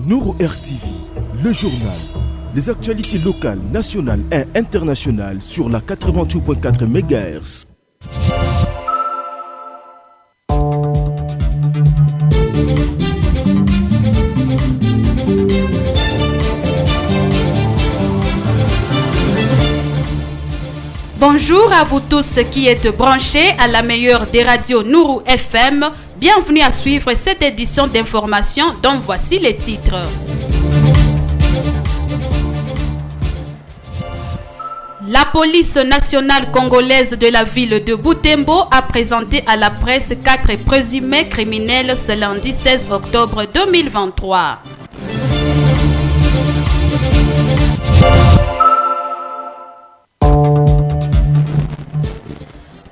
Nourou RTV, le journal. Les actualités locales, nationales et internationales sur la 88.4 MHz. Bonjour à vous tous qui êtes branchés à la meilleure des radios Nourou FM. Bienvenue à suivre cette édition d'information dont voici les titres. La police nationale congolaise de la ville de Butembo a présenté à la presse 4 présumés criminels ce lundi 16 octobre 2023.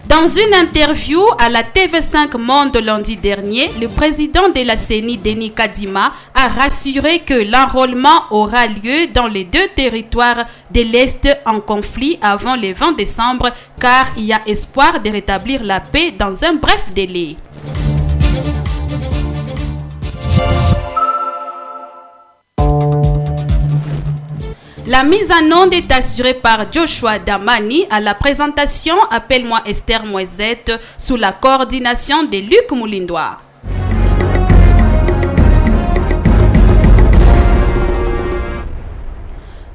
Dans une interview à la TV5 Monde lundi dernier, le président de la CENI, Denis Kadima, a rassuré que l'enrôlement aura lieu dans les deux territoires de l'Est en conflit avant le 20 décembre, car il y a espoir de rétablir la paix dans un bref délai. La mise en onde est assurée par Joshua Damani à la présentation Appelle-moi Esther Moisette sous la coordination de Luc Moulindois.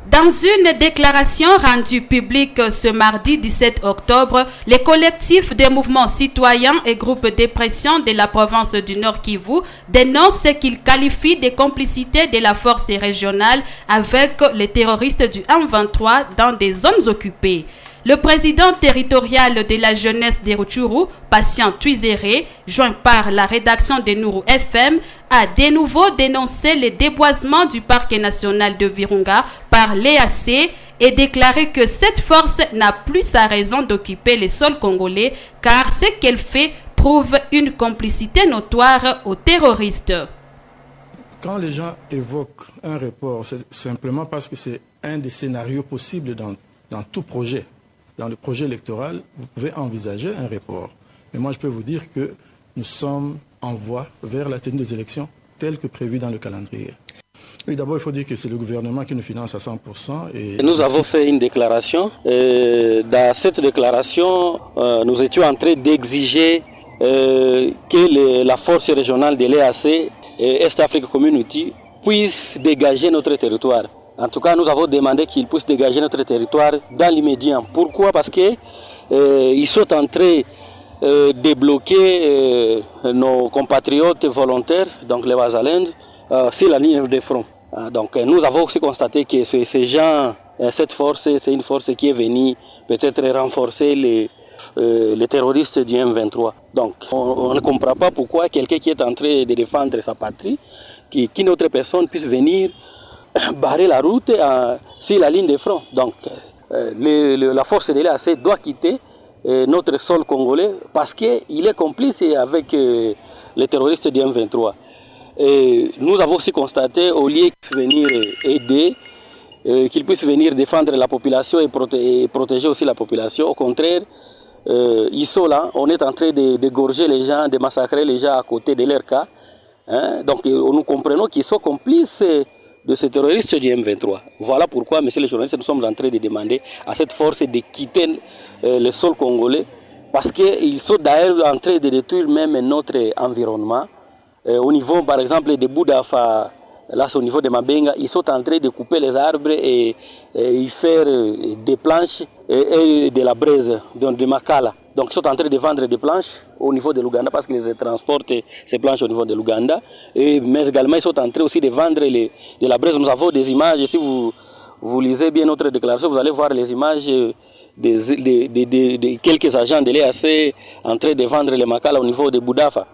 Dans une déclaration rendue publique ce mardi 17 octobre, les collectifs des mouvements citoyens et groupes de pression de la province du Nord Kivu dénoncent ce qu'ils qualifient de complicité de la force régionale avec les terroristes du M23 dans des zones occupées. Le président territorial de la jeunesse de Rutshuru, Patient Twizéré, joint par la rédaction de Nourou FM, a de nouveau dénoncé le déboisement du parc national de Virunga par l'EAC et déclaré que cette force n'a plus sa raison d'occuper les sols congolais car ce qu'elle fait prouve une complicité notoire aux terroristes. Quand les gens évoquent un report, c'est simplement parce que c'est un des scénarios possibles dans tout projet. Dans le projet électoral, vous pouvez envisager un report. Mais moi, je peux vous dire que nous sommes en voie vers la tenue des élections telles que prévues dans le calendrier. Oui, d'abord, il faut dire que c'est le gouvernement qui nous finance à 100%. Et nous avons fait une déclaration. Dans cette déclaration, nous étions en train d'exiger que la force régionale de l'EAC et East Africa Community puisse dégager notre territoire. En tout cas, nous avons demandé qu'ils puissent dégager notre territoire dans l'immédiat. Pourquoi? Parce qu'ils sont en train de bloquer nos compatriotes volontaires, donc les Wazalendes, sur la ligne de front. Donc nous avons aussi constaté que ces gens, cette force, c'est une force qui est venue peut-être renforcer les terroristes du M23. Donc on ne comprend pas pourquoi quelqu'un qui est en train de défendre sa patrie, qu'une autre personne puisse venir barrer la route sur la ligne de front. Donc la force de l'EAC doit quitter notre sol congolais parce qu'il est complice avec les terroristes du M23. Et nous avons aussi constaté, au lieu de venir aider, qu'ils puissent venir défendre la population et protéger aussi la population, au contraire, ils sont là, on est en train d'égorger les gens, de massacrer les gens à côté de leur cas. Donc nous comprenons qu'ils sont complices de ces terroristes du M23. Voilà pourquoi, messieurs les journalistes, nous sommes en train de demander à cette force de quitter le sol congolais, parce qu'ils sont d'ailleurs en train de détruire même notre environnement. Au niveau, par exemple, de Boudafa, là c'est au niveau de Mabenga, ils sont en train de couper les arbres et y faire des planches et de la braise, de Makala. Donc ils sont en train de vendre des planches au niveau de l'Ouganda parce qu'ils transportent ces planches au niveau de l'Ouganda. Mais également ils sont en train aussi de vendre de la braise. Nous avons des images, si vous lisez bien notre déclaration, vous allez voir les images de quelques agents de l'EAC en train de vendre les Makala au niveau de Boudafa.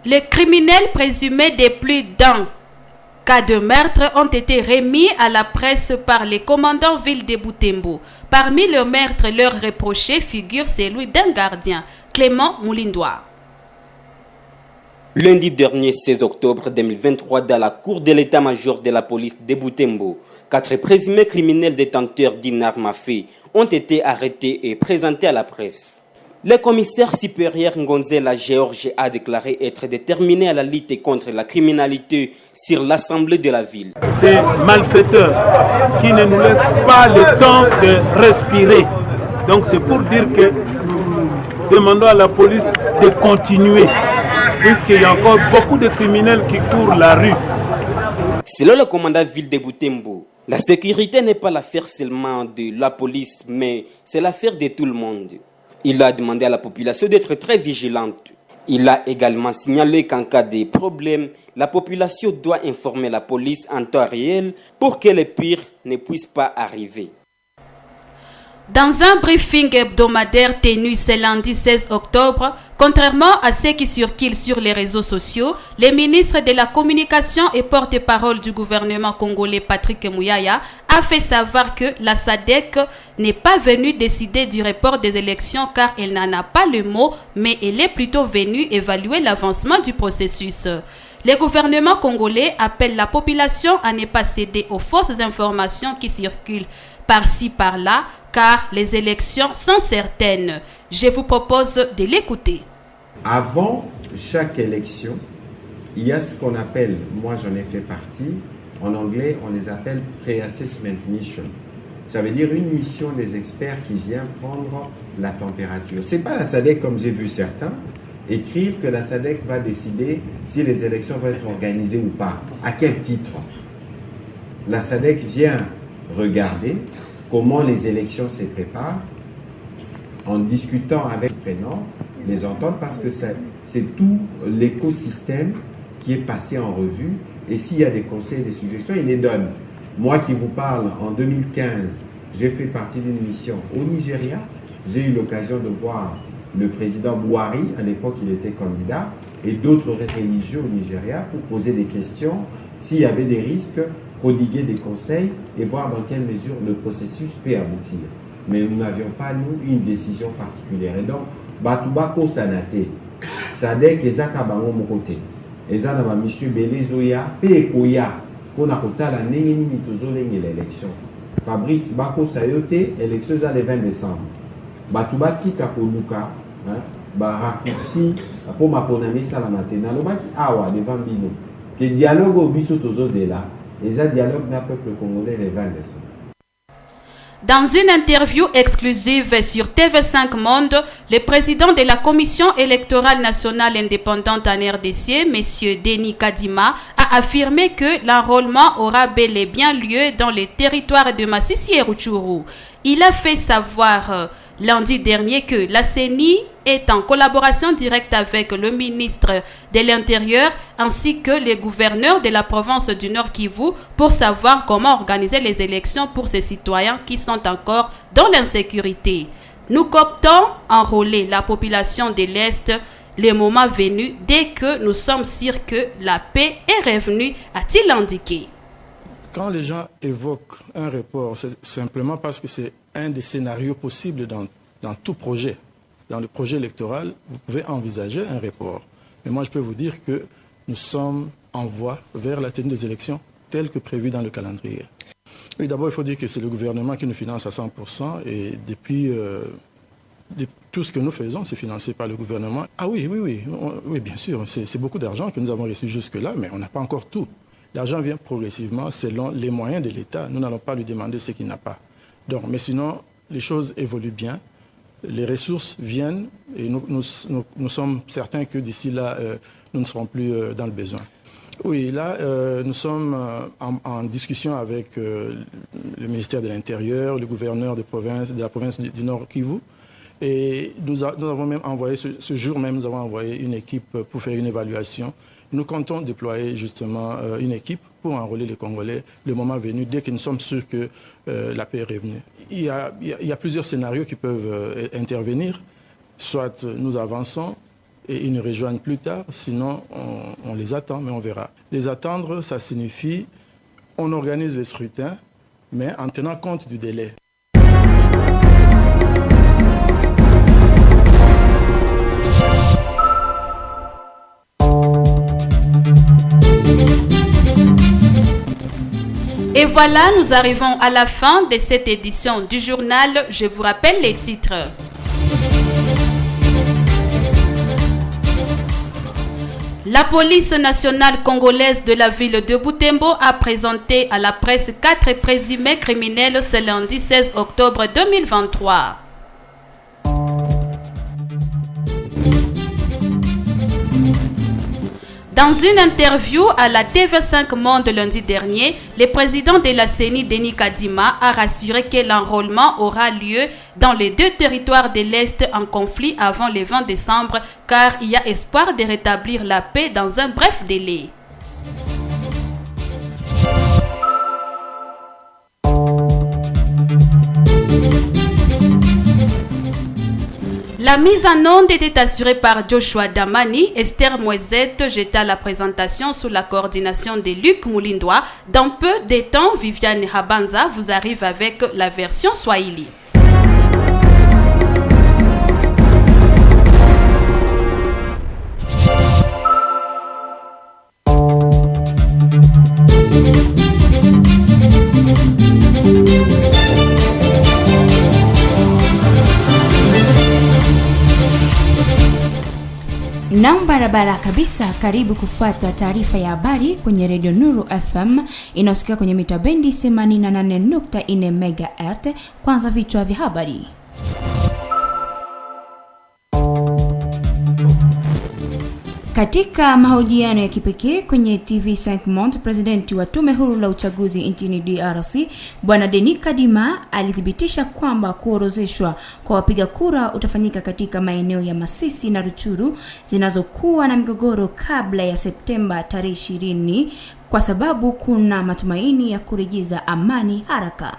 Les criminels présumés de plus d'un cas de meurtre ont été remis à la presse par les commandants ville de Butembo. Parmi leurs meurtres, leurs reprochés figure celui d'un gardien, Clément Moulindois. Lundi dernier, 16 octobre 2023, dans la cour de l'état-major de la police de Butembo, 4 présumés criminels détenteurs d'une arme à feu ont été arrêtés et présentés à la presse. Le commissaire supérieur Ngonzela Georges a déclaré être déterminé à la lutte contre la criminalité sur l'assemblée de la ville. Ces malfaiteurs qui ne nous laissent pas le temps de respirer. Donc c'est pour dire que nous demandons à la police de continuer, puisqu'il y a encore beaucoup de criminels qui courent la rue. Selon le commandant ville de Butembo, la sécurité n'est pas l'affaire seulement de la police, mais c'est l'affaire de tout le monde. Il a demandé à la population d'être très vigilante. Il a également signalé qu'en cas de problème, la population doit informer la police en temps réel pour que le pire ne puisse pas arriver. Dans un briefing hebdomadaire tenu ce lundi 16 octobre, contrairement à ce qui circule sur les réseaux sociaux, le ministre de la Communication et porte-parole du gouvernement congolais Patrick Mouyaya a fait savoir que la SADC n'est pas venue décider du report des élections car elle n'en a pas le mot, mais elle est plutôt venue évaluer l'avancement du processus. Le gouvernement congolais appelle la population à ne pas céder aux fausses informations qui circulent par-ci par-là, car les élections sont certaines. Je vous propose de l'écouter. Avant chaque élection, il y a ce qu'on appelle, moi j'en ai fait partie, en anglais on les appelle pre-assessment mission. Ça veut dire une mission des experts qui vient prendre la température. C'est pas la SADC comme j'ai vu certains écrire que la SADC va décider si les élections vont être organisées ou pas. À quel titre? La SADC vient regarder comment les élections se préparent en discutant avec les prenants, les entendre, parce que c'est tout l'écosystème qui est passé en revue. Et s'il y a des conseils, des suggestions, ils les donnent. Moi qui vous parle, en 2015, j'ai fait partie d'une mission au Nigeria. J'ai eu l'occasion de voir le président Buhari, à l'époque il était candidat, et d'autres religieux au Nigeria pour poser des questions, s'il y avait des risques, prodiguer des conseils et voir dans quelle mesure le processus peut aboutir. Mais nous n'avions pas, nous, une décision particulière. Et donc, Batubako Sanate, Sadek et Zakabango Mokote, et Zanama Monsieur Belezoya, Pekoya, qu'on a kota la Nengeni Mitozoleng et l'élection. Fabrice Bako Sayote, élection le 20 décembre. Batubati Kapoluka, Barafursi, pour ma ponami Salamate, Nalobaki Awa, devant Bino, que dialogue au Bissotozozela. Et ça dialogue d'un peuple congolais le 20 décembre. Dans une interview exclusive sur TV5 Monde, le président de la Commission électorale nationale indépendante en RDC, M. Denis Kadima, a affirmé que l'enrôlement aura bel et bien lieu dans les territoires de Massissi et Rutshuru. Il a fait savoir lundi dernier que la CENI est en collaboration directe avec le ministre de l'Intérieur ainsi que les gouverneurs de la province du Nord Kivu pour savoir comment organiser les élections pour ces citoyens qui sont encore dans l'insécurité. Nous comptons enrôler la population de l'Est le moment venu dès que nous sommes sûrs que la paix est revenue, a-t-il indiqué. Quand les gens évoquent un report, c'est simplement parce que c'est un des scénarios possibles dans tout projet. Dans le projet électoral, vous pouvez envisager un report. Mais moi, je peux vous dire que nous sommes en voie vers la tenue des élections telles que prévues dans le calendrier. Oui, d'abord, il faut dire que c'est le gouvernement qui nous finance à 100% et depuis tout ce que nous faisons, c'est financé par le gouvernement. Ah oui, bien sûr, c'est beaucoup d'argent que nous avons reçu jusque-là, mais on n'a pas encore tout. L'argent vient progressivement selon les moyens de l'État. Nous n'allons pas lui demander ce qu'il n'a pas. Donc, mais sinon, les choses évoluent bien. Les ressources viennent et nous sommes certains que d'ici là, nous ne serons plus dans le besoin. Oui, là, nous sommes en discussion avec le ministère de l'Intérieur, le gouverneur de la province du Nord Kivu. Et nous avons même envoyé, ce jour même, nous avons envoyé une équipe pour faire une évaluation. Nous comptons déployer justement une équipe pour enrôler les Congolais le moment venu, dès que nous sommes sûrs que la paix est revenue. Il y a plusieurs scénarios qui peuvent intervenir. Soit nous avançons et ils nous rejoignent plus tard, sinon on les attend, mais on verra. Les attendre, ça signifie on organise les scrutins, mais en tenant compte du délai. Et voilà, nous arrivons à la fin de cette édition du journal. Je vous rappelle les titres. La police nationale congolaise de la ville de Butembo a présenté à la presse 4 présumés criminels ce lundi 16 octobre 2023. Dans une interview à la TV5 Monde lundi dernier, le président de la CENI, Denis Kadima, a rassuré que l'enrôlement aura lieu dans les 2 territoires de l'Est en conflit avant le 20 décembre, car il y a espoir de rétablir la paix dans un bref délai. La mise en onde était assurée par Joshua Damani. Esther Moisette jeta la présentation sous la coordination de Luc Moulindois. Dans peu de temps, Viviane Habanza vous arrive avec la version Swahili. Na barabara kabisa, karibu kufuata taarifa ya habari kwenye Radio Nuru FM inayosikika kwenye mita bendi 88.4 MHz. Kwanza vichwa vya habari. Katika mahojiano ya kipekee kwenye TV5 Monde, presidenti wa tume huru la uchaguzi nchini DRC, Bwana Denis Kadima alithibitisha kwamba kuorozeshwa kwa wapiga kura utafanyika katika maeneo ya Masisi na Ruchuru zinazokuwa na migogoro kabla ya Septemba tarehe 20 kwa sababu kuna matumaini ya kurejesha amani haraka.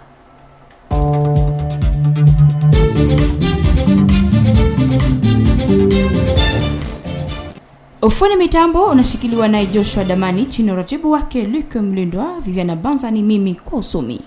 Ufuni mitambo unashikiliwa na Joshua Damani chini ya uratibu wake Luc Mlindwa. Viviana Banza ni mimi kwa usomi.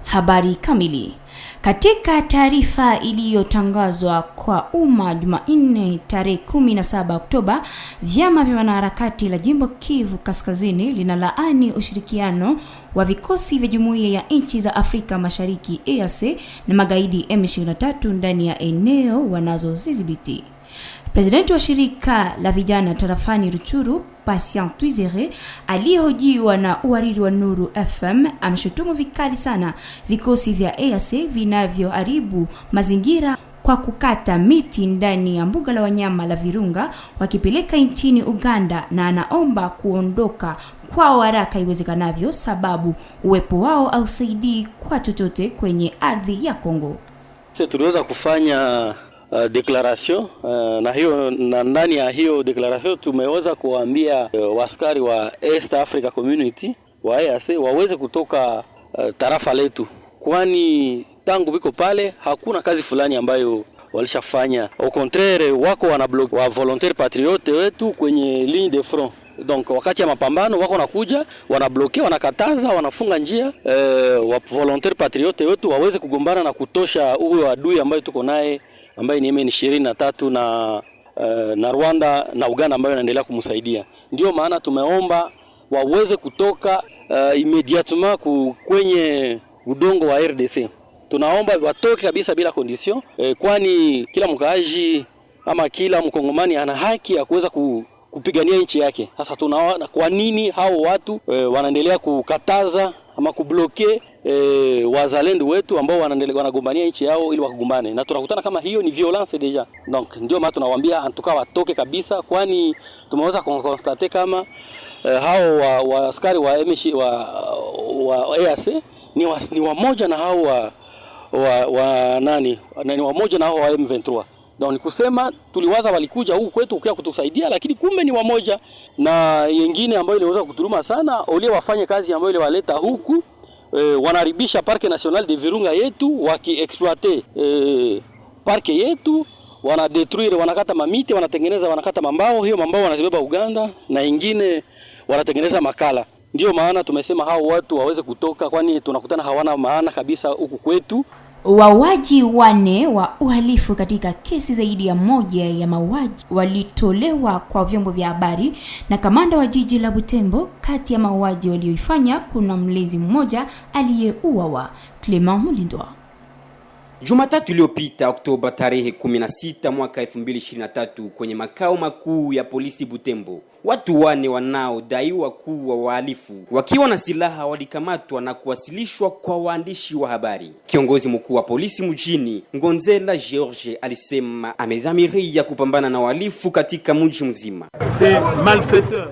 Habari kamili. Katika taarifa iliyotangazwa kwa umma Jumanne tarehe 17 Oktoba, vyama vya wanaharakati la Jimbo Kivu Kaskazini linalaani ushirikiano wa vikosi vya Jumuiya ya Nchi za Afrika Mashariki EAC na magaidi M23 ndani ya eneo wanazozidhibiti. Presidenti wa shirika la vijana tarafani Ruchuru, Patient Twizere, aliyehojiwa na uhariri wa Nuru FM, ameshutumu vikali sana vikosi vya EAC vinavyoharibu mazingira kwa kukata miti ndani ya mbuga la wanyama la Virunga wakipeleka nchini Uganda, na anaomba kuondoka kwa haraka iwezekanavyo sababu uwepo wao hausaidii kwa chochote kwenye ardhi ya Kongo. Sisi tuliweza kufanya declaration na ndani ya hiyo declaration tumeweza kuambia waskari wa East Africa Community wa EAC waweze kutoka tarafa letu, kwani tangu biko pale hakuna kazi fulani ambayo walishafanya. Au contraire, wako wanablock wa volontaire patriote wetu kwenye ligne de front. Donc wakati ya mapambano wako nakuja wanabloke, wanakataza, wanafunga njia wa volontaire patriote wetu waweze kugombana na kutosha huyo adui ambaye tuko naye, ambaye ni M23 na Rwanda na Uganda ambayo inaendelea kumsaidia. Ndio maana tumeomba waweze kutoka immediatement kwenye udongo wa RDC. Tunaomba watoke kabisa bila condition, kwani kila mkaaji ama kila mkongomani ana haki ya kuweza kupigania nchi yake. Sasa tunaona kwa nini hao watu wanaendelea kukataza ama kubloke wazalendo wetu ambao wanagombania nchi yao ili wakugombane, na tunakutana kama hiyo ni violence deja. Donc ndio maana tunawaambia antuka watoke kabisa, kwani tumeweza constate kama hao wa askari wa EAC ni wamoja na hao ni wamoja na hao wa M23. Donc kusema tuliwaza walikuja huku kwetu kwa kutusaidia, lakini kumbe ni wamoja na yengine ambayo iliweza kuturuma sana ole wafanye kazi ambayo ile waleta huku. Wanaribisha Parke National de Virunga yetu, wakiexploiter parke yetu, wanadetruire, wanakata mamiti, wanakata mambao, hiyo mambao wanazibeba Uganda na ingine wanatengeneza makala. Ndio maana tumesema hao watu waweze kutoka, kwani tunakutana hawana maana kabisa huku kwetu. Wauaji 4 wa uhalifu katika kesi zaidi ya moja ya mauaji walitolewa kwa vyombo vya habari na kamanda wa jiji la Butembo. Kati ya mauaji walioifanya kuna mlezi mmoja aliyeuawa, Clement Mulindwa. Jumatatu iliyopita Oktoba tarehe 16 mwaka 2023 kwenye makao makuu ya polisi Butembo, watu 4 wanaodaiwa kuwa wahalifu wakiwa na silaha walikamatwa na kuwasilishwa kwa waandishi wa habari. Kiongozi mkuu wa polisi mjini Ngonzela George alisema amedhamiria kupambana na wahalifu katika mji mzima.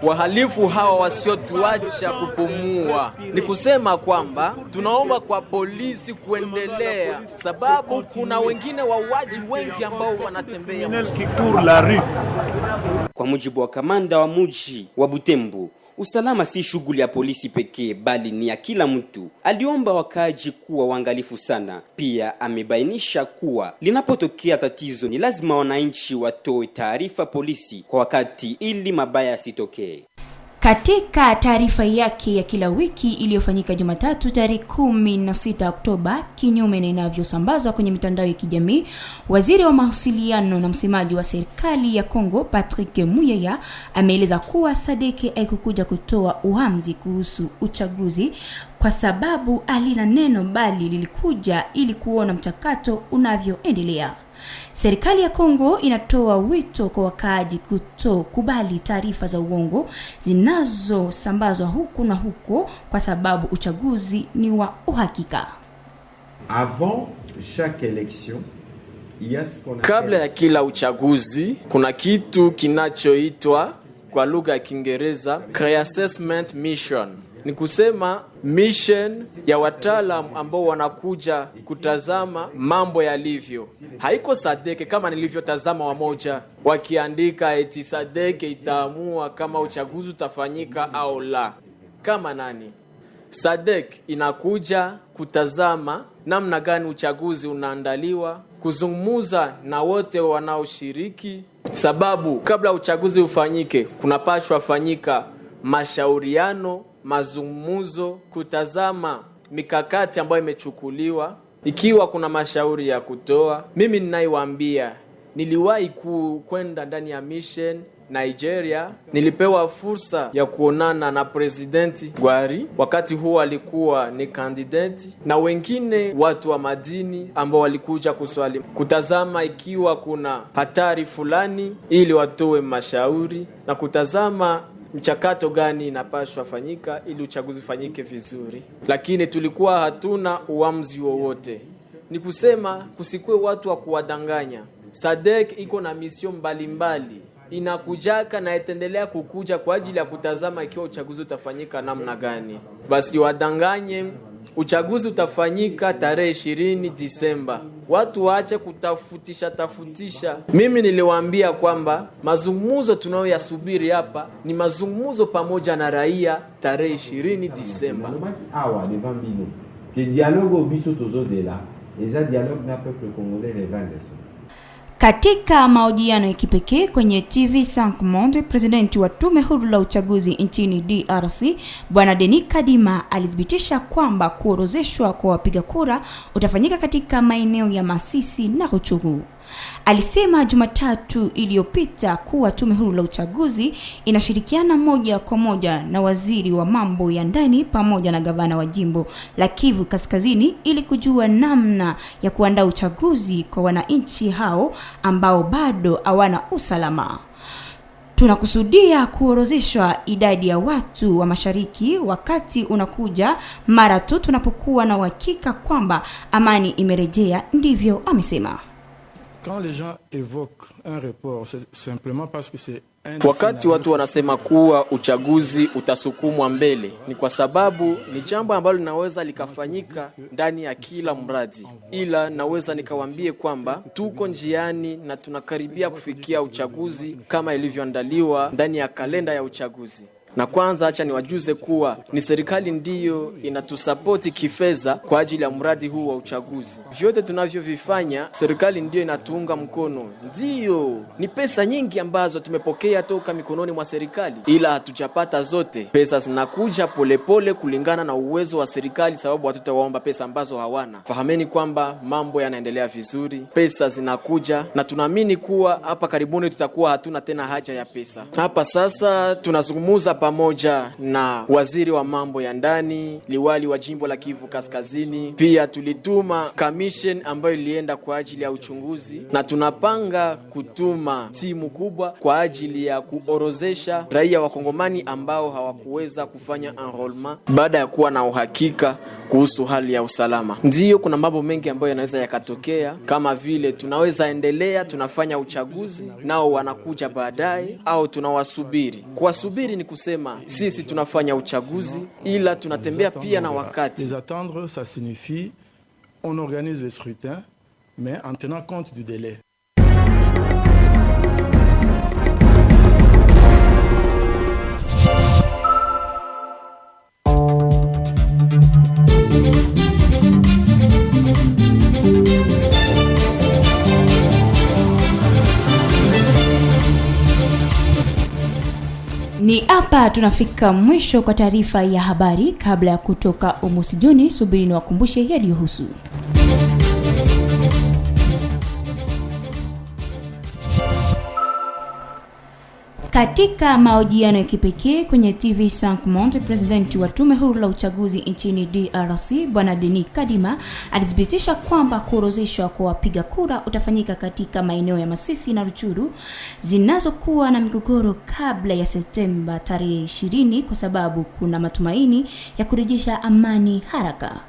Wahalifu hawa wasiotuacha kupumua. Ni kusema kwamba tunaomba kwa polisi kuendelea, sababu kuna wengine wauaji wengi ambao wanatembea. Kwa mujibu wa kamanda wa mji wa Butembo, usalama si shughuli ya polisi pekee bali ni ya kila mtu. Aliomba wakaaji kuwa waangalifu sana. Pia amebainisha kuwa linapotokea tatizo ni lazima wananchi watoe taarifa polisi kwa wakati ili mabaya yasitokee. Katika taarifa yake ya kila wiki iliyofanyika Jumatatu tarehe 16 Oktoba, kinyume na inavyosambazwa kwenye mitandao ya kijamii, waziri wa mawasiliano na msemaji wa serikali ya Kongo Patrick Muyaya ameeleza kuwa SADC haikukuja kutoa uamuzi kuhusu uchaguzi kwa sababu alina neno, bali lilikuja ili kuona mchakato unavyoendelea. Serikali ya Kongo inatoa wito kwa wakaaji kutokubali taarifa za uongo zinazosambazwa huku na huko kwa sababu uchaguzi ni wa uhakika. Avant chaque élection, kabla ya kila uchaguzi kuna kitu kinachoitwa kwa lugha ya Kiingereza Pre-Assessment Mission. Ni kusema mission ya wataalamu ambao wanakuja kutazama mambo yalivyo. Haiko SADC kama nilivyotazama wamoja wakiandika eti SADC itaamua kama uchaguzi utafanyika au la. Kama nani? SADC inakuja kutazama namna gani uchaguzi unaandaliwa, kuzungumza na wote wanaoshiriki, sababu kabla uchaguzi ufanyike kunapaswa fanyika mashauriano, mazungumzo, kutazama mikakati ambayo imechukuliwa. Ikiwa kuna mashauri ya kutoa, mimi ninaiwaambia, niliwahi kwenda ndani ya mission Nigeria. Nilipewa fursa ya kuonana na Presidenti Gwari, wakati huo alikuwa ni kandidati, na wengine watu wa madini ambao walikuja kuswali, kutazama ikiwa kuna hatari fulani ili watoe mashauri na kutazama mchakato gani inapaswa fanyika ili uchaguzi fanyike vizuri. Lakini tulikuwa hatuna uamuzi wowote. Ni kusema kusikue watu wa kuwadanganya. SADC iko na mission mbalimbali, inakujaka na itendelea kukuja kwa ajili ya kutazama ikiwa uchaguzi utafanyika namna gani. Basi wadanganye uchaguzi utafanyika tarehe 20 Disemba. Watu waache tafutisha. Mimi niliwaambia kwamba mazungumzo tunayoyasubiri hapa ni mazungumzo pamoja na raia tarehe 20 Disemba. Awa devant bino. Que dialogue obiso tozozela. Eza dialogue na peuple congolais le 20 Décembre. Katika mahojiano ya kipekee kwenye TV5 Monde, presidenti wa tume huru la uchaguzi nchini DRC Bwana Denis Kadima alithibitisha kwamba kuorozeshwa kwa wapiga kura utafanyika katika maeneo ya Masisi na Ruchuru. Alisema Jumatatu iliyopita kuwa tume huru la uchaguzi inashirikiana moja kwa moja na waziri wa mambo ya ndani pamoja na gavana wa jimbo la Kivu Kaskazini ili kujua namna ya kuandaa uchaguzi kwa wananchi hao ambao bado hawana usalama. Tunakusudia kuorozeshwa idadi ya watu wa mashariki wakati unakuja mara tu tunapokuwa na uhakika kwamba amani imerejea, ndivyo amesema. Quand les gens évoquent un report, c'est simplement parce que c'est wakati watu wanasema kuwa uchaguzi utasukumwa mbele, ni kwa sababu ni jambo ambalo linaweza likafanyika ndani ya kila mradi. Ila naweza nikawaambie kwamba tuko njiani na tunakaribia kufikia uchaguzi kama ilivyoandaliwa ndani ya kalenda ya uchaguzi. Na kwanza acha niwajuze kuwa ni serikali ndiyo inatusapoti kifedha kwa ajili ya mradi huu wa uchaguzi. Vyote tunavyovifanya serikali ndiyo inatuunga mkono. Ndiyo, ni pesa nyingi ambazo tumepokea toka mikononi mwa serikali, ila hatujapata zote. Pesa zinakuja polepole kulingana na uwezo wa serikali, sababu hatutawaomba pesa ambazo hawana. Fahameni kwamba mambo yanaendelea vizuri, pesa zinakuja na tunaamini kuwa hapa karibuni tutakuwa hatuna tena haja ya pesa. Hapa sasa tunazungumza pamoja na waziri wa mambo ya ndani, liwali wa jimbo la Kivu Kaskazini. Pia tulituma commission ambayo ilienda kwa ajili ya uchunguzi, na tunapanga kutuma timu kubwa kwa ajili ya kuorozesha raia wa Kongomani ambao hawakuweza kufanya enrollment baada ya kuwa na uhakika kuhusu hali ya usalama. Ndiyo, kuna mambo mengi ambayo yanaweza yakatokea, kama vile tunaweza endelea tunafanya uchaguzi nao wanakuja baadaye, au tunawasubiri. Kuwasubiri ni kusema sisi tunafanya uchaguzi ila tunatembea pia na wakati. Les attendre, ça signifie on organise les scrutins mais en tenant compte du délai. Ni hapa tunafika mwisho kwa taarifa ya habari. Kabla ya kutoka umusijoni, subiri ni wakumbushe yaliyohusu. Katika mahojiano ya kipekee kwenye TV5 Monde, presidenti wa tume huru la uchaguzi nchini DRC Bwana Denis Kadima alithibitisha kwamba kuorozeshwa kwa wapiga kura utafanyika katika maeneo ya Masisi na Ruchuru zinazokuwa na migogoro kabla ya Septemba tarehe 20 kwa sababu kuna matumaini ya kurejesha amani haraka.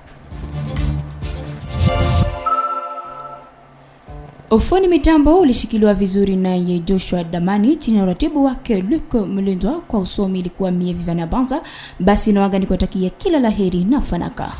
Ufoni mitambo ulishikiliwa vizuri naye Joshua Damani chini ya uratibu wake Luke Mlindwa. Kwa usomi ilikuwa mie Vivana Banza. Basi na wagani kwa takia kila laheri na fanaka.